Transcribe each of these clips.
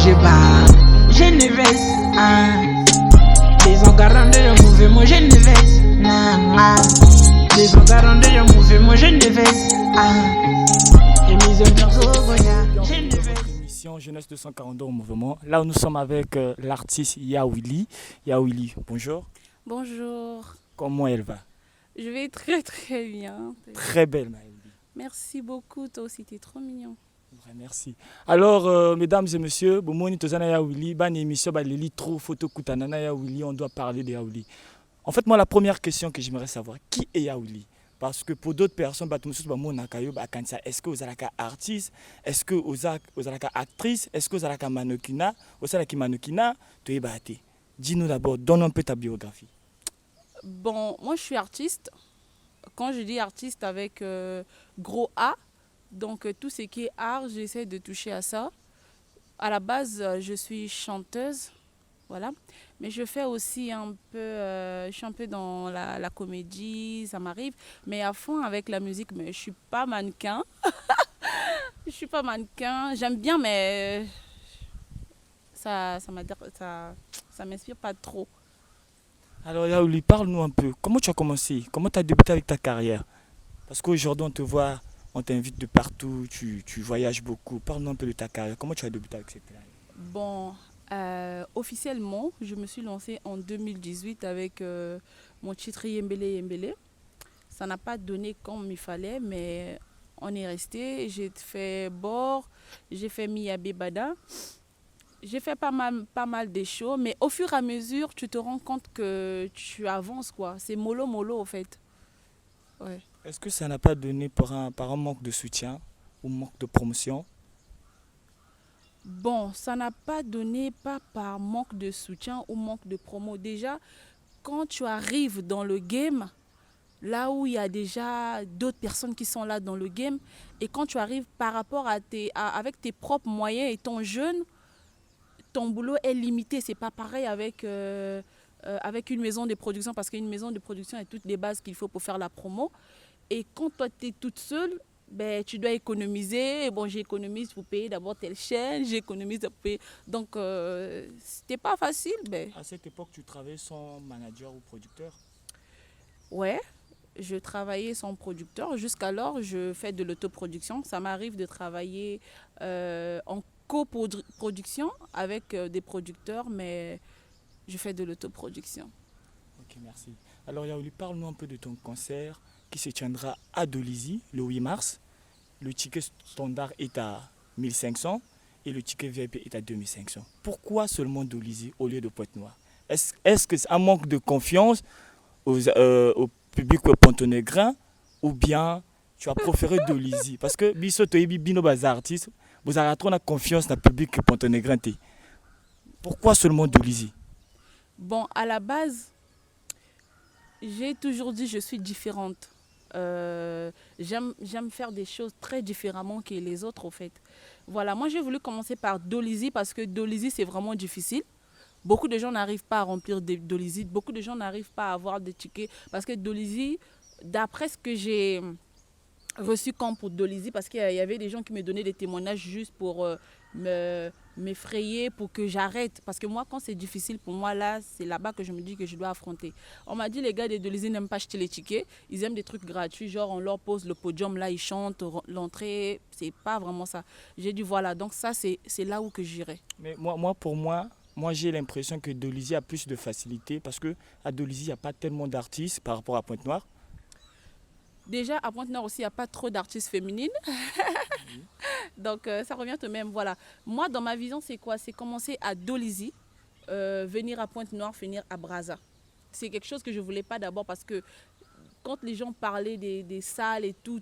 bouge pas. Geneviève, les engarants de le mouvement Geneviève, les engarants de le mouvement Geneviève, et mise en Votre émission Jeunesse 242 au mouvement. Là où nous sommes avec l'artiste Yawili. Yawili, bonjour. Bonjour. Comment elle va? Je vais très très bien. Très belle, Maëlie. Merci beaucoup, toi aussi, t'es trop mignon. Ouais, merci. Alors, mesdames et messieurs, Bomoni Tozana Yawili, ban émission, Lili trop photo Kutanana Yawili, on doit parler de Yawili. En fait, moi, la première question que j'aimerais savoir, qui est Yawili? Parce que pour d'autres personnes, est-ce que vous êtes artiste, est-ce que vous êtes actrice, est-ce que vous êtes mannequinat, vous êtes mannequinat, dis-nous d'abord, donne un peu ta biographie. Bon, moi je suis artiste. Quand je dis artiste avec gros A, donc tout ce qui est art, j'essaie de toucher à ça. À la base, je suis chanteuse, voilà. Mais je fais aussi un peu, je suis un peu dans la comédie, ça m'arrive. Mais à fond avec la musique, mais je suis pas mannequin. Je suis pas mannequin. J'aime bien, mais ça m'inspire pas trop. Alors Yaouli, parle-nous un peu. Comment tu as commencé? Comment tu as débuté avec ta carrière? Parce qu'aujourd'hui, on te voit, on t'invite de partout, tu voyages beaucoup. Parle-nous un peu de ta carrière. Comment tu as débuté avec cette carrière? Bon, officiellement, je me suis lancée en 2018 avec mon titre Yembele Yembele. Ça n'a pas donné comme il fallait, mais on est resté. J'ai fait Bord, j'ai fait Miyabe Bada. J'ai fait pas mal de shows, mais au fur et à mesure, tu te rends compte que tu avances, quoi. C'est mollo mollo, en fait. Ouais. Est-ce que ça n'a pas donné par un manque de soutien ou manque de promotion? Bon, ça n'a pas donné, pas par manque de soutien ou manque de promo. Déjà, quand tu arrives dans le game, là où il y a déjà d'autres personnes qui sont là dans le game, et quand tu arrives par rapport avec tes propres moyens étant jeune, ton boulot est limité. C'est pas pareil avec une maison de production, parce qu'une maison de production a toutes les bases qu'il faut pour faire la promo. Et quand toi, tu es toute seule, ben, tu dois économiser. Et bon, j'économise pour payer d'abord telle chaîne, j'économise pour payer. Donc, c'était pas facile. Ben. À cette époque, tu travaillais sans manager ou producteur? Ouais, je travaillais sans producteur. Jusqu'alors, je fais de l'autoproduction. Ça m'arrive de travailler en coproduction avec des producteurs, mais je fais de l'autoproduction. Ok, merci. Alors Yaouli, parle-nous un peu de ton concert qui se tiendra à Dolisie le 8 mars. Le ticket standard est à 1500 et le ticket VIP est à 2500. Pourquoi seulement Dolisie au lieu de Pointe-Noire? Est-ce que c'est un manque de confiance au public pontonégrin ou bien tu as préféré Dolisie? Parce que biso toyebi bino bas artiste, vous avez trop confiance dans le public pontonégrin. Pourquoi seulement Dolisie? Bon, à la base, j'ai toujours dit que je suis différente. J'aime faire des choses très différemment que les autres, au fait. Voilà, moi j'ai voulu commencer par Dolisie parce que Dolisie c'est vraiment difficile. Beaucoup de gens n'arrivent pas à remplir Dolisie, beaucoup de gens n'arrivent pas à avoir des tickets parce que Dolisie, d'après ce que j'ai reçu comme pour Dolisie, parce qu'il y avait des gens qui me donnaient des témoignages juste pour m'effrayer, pour que j'arrête. Parce que moi, quand c'est difficile pour moi, là, c'est là-bas que je me dis que je dois affronter. On m'a dit les gars de Dolisie n'aiment pas acheter les tickets, ils aiment des trucs gratuits, genre on leur pose le podium, là ils chantent, l'entrée, c'est pas vraiment ça. J'ai dit voilà, donc ça c'est là où que j'irai. Mais pour moi, j'ai l'impression que Dolisie a plus de facilité parce qu'à Dolisie, il n'y a pas tellement d'artistes par rapport à Pointe-Noire. Déjà, à Pointe-Noire aussi, il n'y a pas trop d'artistes féminines. Oui. Donc, ça revient au même. Voilà. Moi, dans ma vision, c'est quoi? C'est commencer à Dolisie, venir à Pointe-Noire, finir à Brazza. C'est quelque chose que je ne voulais pas d'abord parce que quand les gens parlaient des salles et tout,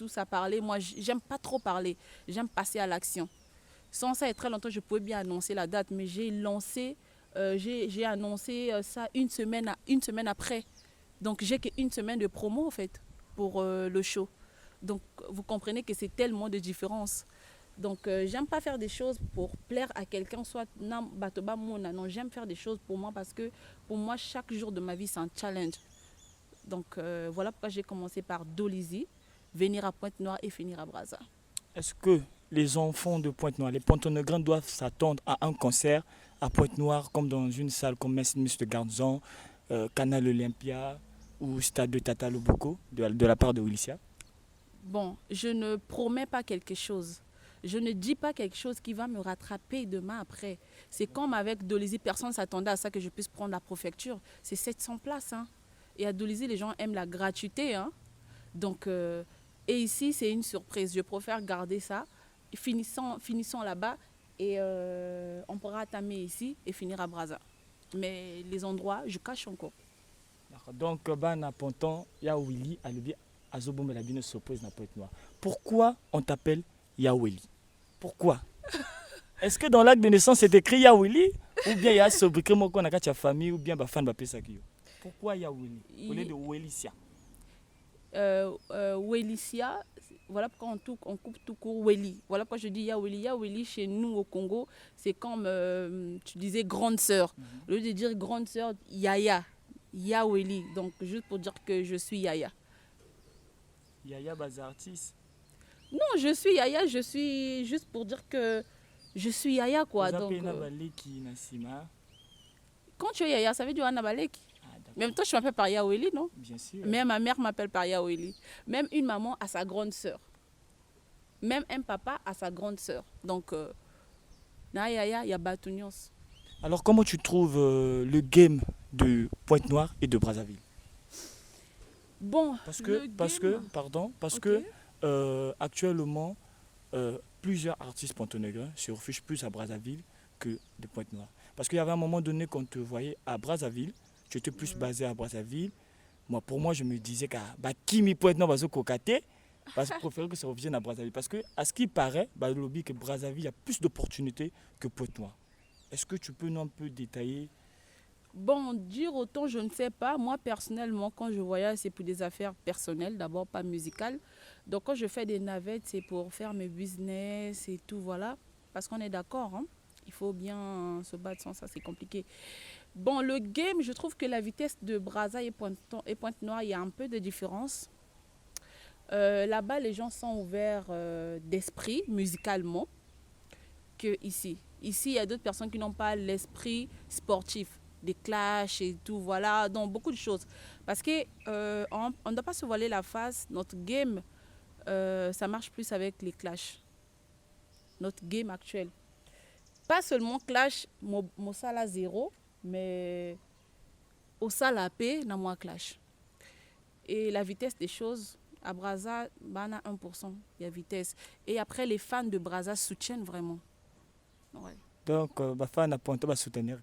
ça parlait. Moi, j'aime pas trop parler. J'aime passer à l'action. Sans ça, il y a très longtemps, je pouvais bien annoncer la date, mais j'ai annoncé ça une semaine après. Donc, j'ai qu'une semaine de promo, en fait, pour le show. Donc, vous comprenez que c'est tellement de différence. Donc, j'aime pas faire des choses pour plaire à quelqu'un, soit non, batoba mona. Non, j'aime faire des choses pour moi parce que pour moi, chaque jour de ma vie, c'est un challenge. Donc, voilà pourquoi j'ai commencé par Dolisie, venir à Pointe-Noire et finir à Brazza. Est-ce que les enfants de Pointe-Noire, les Pontonegrin doivent s'attendre à un concert à Pointe-Noire comme dans une salle comme Metz de Garnison, Canal Olympia ou Stade de Tata Loboko de la part de Wilissia? Bon, je ne promets pas quelque chose. Je ne dis pas quelque chose qui va me rattraper demain après. C'est comme avec Dolisie, personne ne s'attendait à ça que je puisse prendre la préfecture. C'est 700 places. Hein. Et à Dolisie, les gens aiment la gratuité. Hein. Donc, et ici, c'est une surprise. Je préfère garder ça. Finissons là-bas et on pourra tamer ici et finir à Brazza. Mais les endroits, je cache encore. Donc, à Ponton, il y a Willy, Albi, Azobom et la Bine surprise dans Pointe-Noire. Pourquoi on t'appelle Yaweli? Pourquoi? Est-ce que dans l'acte de naissance c'est écrit Yaweli? Ou bien il y a ce briquet qu'on a qu'à ta famille ou bien fan va ça? Pourquoi Yaweli? Au lieu de Welissia? Welissia, voilà pourquoi on coupe tout court Weli. Voilà pourquoi je dis Yaweli. Yaweli chez nous au Congo, c'est comme tu disais grande sœur. Au lieu de dire grande sœur, Yaya. Yaweli. Donc juste pour dire que je suis Yaya. Yaya Bazar artiste. Non, je suis Yaya, je suis juste pour dire que je suis Yaya quoi. Donc, quand tu es Yaya, ça veut dire Anabaleki. Même toi, je m'appelle par Yaweli, non? Bien sûr. Même ma mère m'appelle par Yaweli. Même une maman a sa grande sœur. Même un papa a sa grande sœur. Donc, na Yaya, il y a Batounios. Alors, comment tu trouves le game de Pointe-Noire et de Brazzaville? Bon, parce que actuellement, plusieurs artistes pontonégrins se refugient plus à Brazzaville que de Pointe-Noire. Parce qu'il y avait un moment donné quand on te voyait à Brazzaville, tu étais plus basé à Brazzaville. Pour moi, je me disais que Kimi Pointe-Noire va se cocater, parce que je préfère que ça revienne à Brazzaville. Parce que, à ce qui paraît, le lobby que Brazzaville a plus d'opportunités que Pointe-Noire. Est-ce que tu peux nous un peu détailler? Bon, dire autant, je ne sais pas. Moi, personnellement, quand je voyage, c'est pour des affaires personnelles, d'abord pas musicales. Donc, quand je fais des navettes, c'est pour faire mes business et tout, voilà. Parce qu'on est d'accord, hein? Il faut bien se battre sans ça, c'est compliqué. Bon, le game, je trouve que la vitesse de Brazza et Pointe-Noire, il y a un peu de différence. Là-bas, les gens sont ouverts d'esprit, musicalement, que ici. Ici, il y a d'autres personnes qui n'ont pas l'esprit sportif. Des clashs et tout, voilà, donc beaucoup de choses. Parce qu'on ne doit pas se voiler la face, notre game, ça marche plus avec les clashs. Notre game actuel. Pas seulement clash, mon sala 0, mais au sala P, n'a moins clash. Et la vitesse des choses, à Brazza, on a 1%, il y a vitesse. Et après, les fans de Brazza soutiennent vraiment. Ouais. Donc, fan à Pointe va soutenir.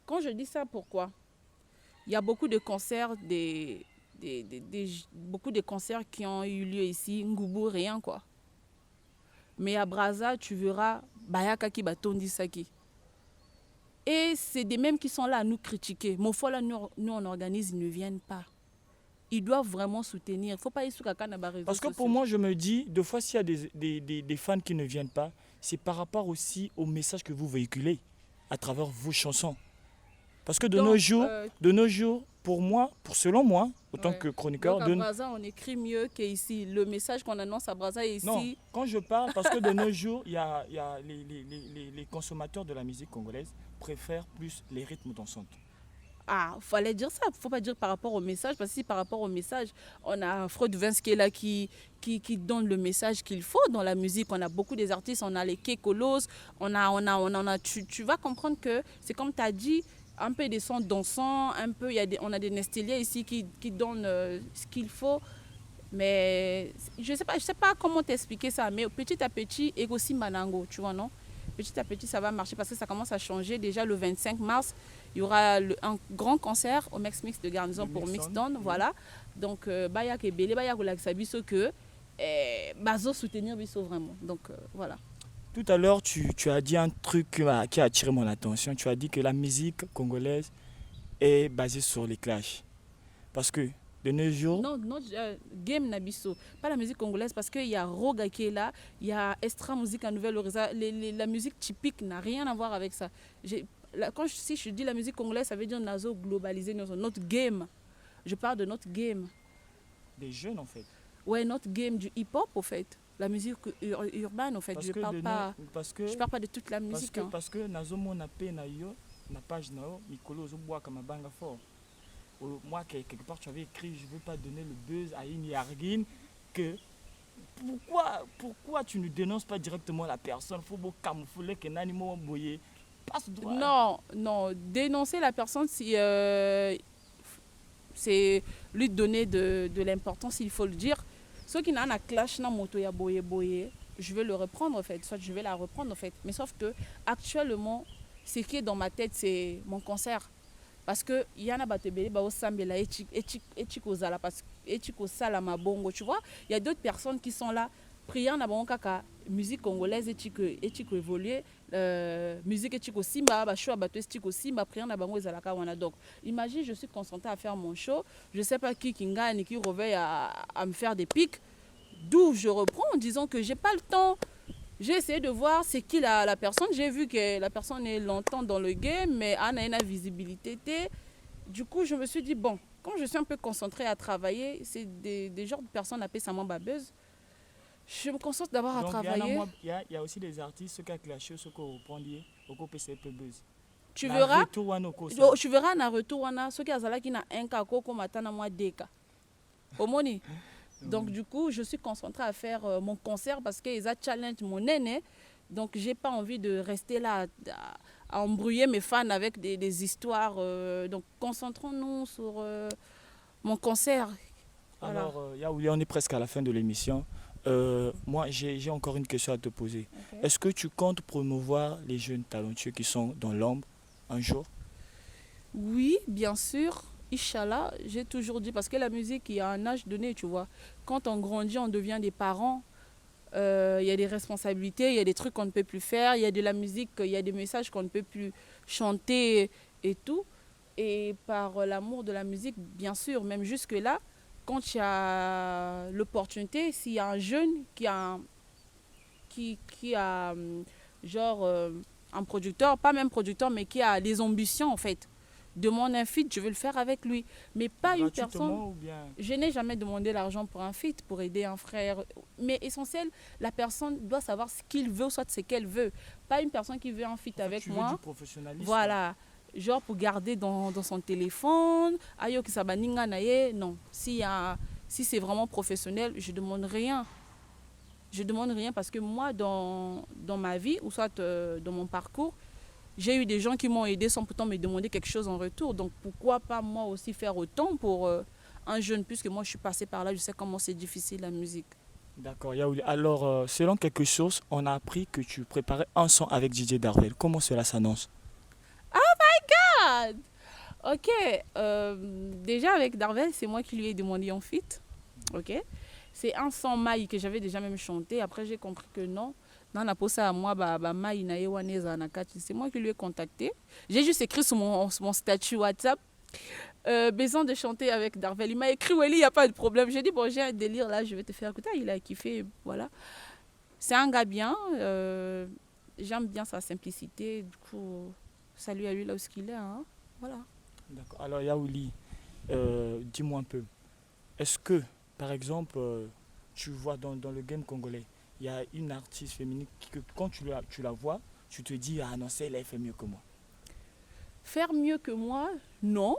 Quand je dis ça, pourquoi? Il y a beaucoup de concerts, beaucoup de concerts qui ont eu lieu ici, Ngoubou, rien quoi. Mais à Brazza, tu verras Bayaka qui batondi saki. Et c'est des mêmes qui sont là à nous critiquer. Mofola, nous on organise, ils ne viennent pas. Ils doivent vraiment soutenir. Il ne faut pas y aller. Parce que pour moi, je me dis, deux fois, s'il y a des fans qui ne viennent pas, c'est par rapport aussi au message que vous véhiculez à travers vos chansons. Parce que de nos jours, selon moi, autant que chroniqueur... Donc à Brazza, on écrit mieux qu'ici. Le message qu'on annonce à Brazza est ici... Non, quand je parle, parce que de nos jours, il y a les consommateurs de la musique congolaise préfèrent plus les rythmes dansants. Ah, il fallait dire ça. Il ne faut pas dire par rapport au message. Parce que si par rapport au message, on a Freud Vince qui est là, qui donne le message qu'il faut dans la musique. On a beaucoup des artistes, on a les Kekolos, tu vas comprendre que c'est comme tu as dit, un peu des sons dansants, un peu, on a des Nestiliens ici qui donnent ce qu'il faut. Mais je sais pas comment t'expliquer ça, mais petit à petit, et aussi Manango, tu vois, non? Petit à petit, ça va marcher parce que ça commence à changer. Déjà, le 25 mars, il y aura un grand concert au Mix de Garnison pour Mixdown, voilà. Donc, Bayak et Belé, Bayak ou Laksabiso que Bazo soutenir Bisso vraiment. Donc, voilà. Tout à l'heure, tu as dit un truc qui a attiré mon attention. Tu as dit que la musique congolaise est basée sur les clashs. Parce que de nos jours... Non, Game Nabiso. Pas la musique congolaise parce qu'il y a Roga qui est là, il y a Extra Musique à Nouvelle-Horizon. La musique typique n'a rien à voir avec ça. Si je dis la musique congolaise, ça veut dire nazo globalisé, notre game. Je parle de notre game. Des jeunes en fait. Ouais, notre game du hip-hop en fait. la musique urbaine, en fait. Je parle pas de toute la musique. Parce que nazomona pe na yo na page na yo mikolo ozobwaka mabanga fort. Moi quelque part tu avais écrit je veux pas donner le buzz à une Yarguine que pourquoi tu ne dénonces pas directement la personne? Faut beau camoufler que nani mo boyer. Passe droit. Non, dénoncer la personne si c'est lui donner de l'importance, il faut le dire. Ceux qui n'ont un clash na moto ya boye, je vais le reprendre en fait, soit je vais la reprendre en fait. Mais sauf que actuellement, ce qui est dans ma tête, c'est mon concert. Parce que il y en a batebele ba osambela etiko zala parce que etiko sala mabongo, tu vois. Il y a d'autres personnes qui sont là priant na bango kaka musique congolaise etiko évoluer musique etiko simba ba show bato etiko simba priant na bango ezalaka wana. Donc imagine je suis concentrée à faire mon show, je sais pas qui gagne qui réveille à me faire des pics, d'où je reprends en disant que j'ai pas le temps. J'ai essayé de voir c'est qui la personne. J'ai vu que la personne est longtemps dans le game, mais a une visibilité. Du coup, je me suis dit, bon, quand je suis un peu concentrée à travailler, c'est des genres de personnes appelées ça buzz. Je me concentre d'abord à travailler. Il y a aussi des artistes qui ont clashé, ceux qui ont répondu au PCP Buzz. Tu verras un retour, ceux qui ont un cas, comme matana moi deka. Omoni. Donc du coup, je suis concentrée à faire mon concert parce qu'ils ont challenge mon aîné. Donc j'ai pas envie de rester là à embrouiller mes fans avec des histoires. Donc concentrons-nous sur mon concert. Voilà. Alors, Yaouli, on est presque à la fin de l'émission. Moi, j'ai encore une question à te poser. Okay. Est-ce que tu comptes promouvoir les jeunes talentueux qui sont dans l'ombre un jour? Oui, bien sûr. Inch'Allah, j'ai toujours dit, parce que la musique, il y a un âge donné, tu vois. Quand on grandit, on devient des parents. Il y a des responsabilités, il y a des trucs qu'on ne peut plus faire, il y a de la musique, il y a des messages qu'on ne peut plus chanter et tout. Et par l'amour de la musique, bien sûr, même jusque-là, quand il y a l'opportunité, s'il y a un jeune qui a genre un producteur, pas même producteur, mais qui a des ambitions en fait, demande un feat, je vais le faire avec lui. Mais pas une personne... Ou bien... Je n'ai jamais demandé l'argent pour un feat, pour aider un frère. Mais essentiel, la personne doit savoir ce qu'il veut, soit ce qu'elle veut. Pas une personne qui veut un feat avec moi. Veux du professionnalisme. Voilà. Genre pour garder dans son téléphone. Ayo ki sabaninga naye. Non. Si c'est vraiment professionnel, je ne demande rien. Je ne demande rien parce que moi, dans ma vie, ou soit dans mon parcours, j'ai eu des gens qui m'ont aidé sans pourtant me demander quelque chose en retour. Donc pourquoi pas moi aussi faire autant pour un jeune, puisque moi je suis passée par là, je sais comment c'est difficile la musique. D'accord, Yaouli. Alors, selon quelque chose, on a appris que tu préparais un son avec DJ Darvel. Comment cela s'annonce? Oh my God! Ok, déjà avec Darvel, c'est moi qui lui ai demandé en feat. Ok, c'est un son maï que j'avais déjà même chanté. Après, j'ai compris que non. C'est moi qui lui ai contacté. J'ai juste écrit sur mon statut WhatsApp besoin de chanter avec Darvel. Il m'a écrit Welly, il n'y a pas de problème. J'ai dit bon, j'ai un délire là, je vais te faire écouter. Il a kiffé, voilà. C'est un gars bien. J'aime bien sa simplicité. Du coup, salut à lui là où il est. Hein. Voilà. D'accord. Alors Yaouli, dis-moi un peu. Est-ce que, par exemple, tu vois dans le game congolais, il y a une artiste féminine que quand tu la vois, tu te dis ah non, celle-là elle fait mieux que moi. Faire mieux que moi, non.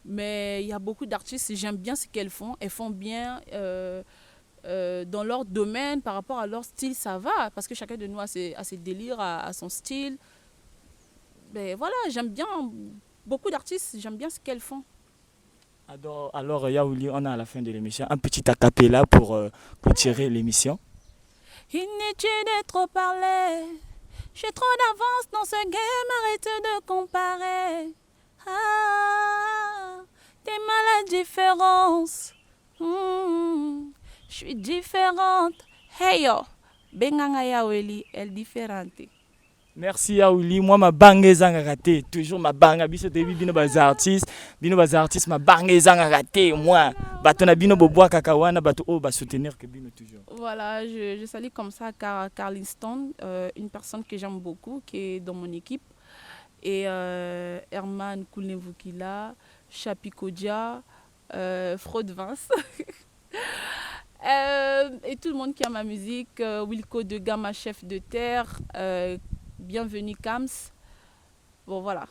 Mais il y a beaucoup d'artistes, j'aime bien ce qu'elles font. Elles font bien dans leur domaine, par rapport à leur style, ça va. Parce que chacun de nous a ses délires, a son style. Mais voilà, j'aime bien beaucoup d'artistes, j'aime bien ce qu'elles font. Alors Yaouli, on est à la fin de l'émission. Un petit acapella pour tirer l'émission. Inutile de trop parler, j'ai trop d'avance dans ce game, arrête de comparer. Ah, t'es mal à différence, je suis différente. Hey yo, Benganga Yaouli, elle est différente. Merci Yaouli, moi ma bangue zanga raté, toujours ma bangue, biso debi bino baz artiste ma bangue zanga raté, moi bato na bino boboa kakawana bato o ba soutenir que bino toujours. Voilà, je salue comme ça Carliston, une personne que j'aime beaucoup qui est dans mon équipe, et Herman Koulnevukila, Chapi Kodia, Fraude Vince. Et tout le monde qui aime ma musique, Wilco de Gamma, chef de terre, bienvenue Kams. Bon voilà.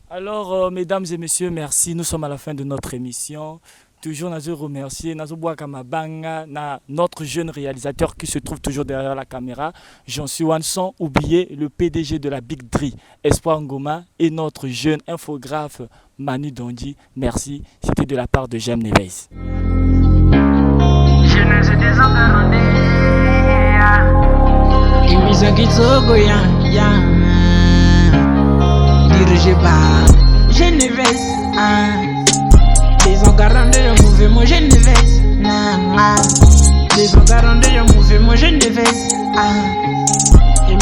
Alors, mesdames et messieurs, merci. Nous sommes à la fin de notre émission. Toujours, nous remercier notre jeune réalisateur qui se trouve toujours derrière la caméra. J'en suis one sans oublier le PDG de la Big Dri, Espoir Ngoma, et notre jeune infographe Manu Dondi. Merci. C'était de la part de Jem Neves. Dirigé par Geneviève, les engarants de le mouvement Geneviève, les engarants de le mouvement Geneviève,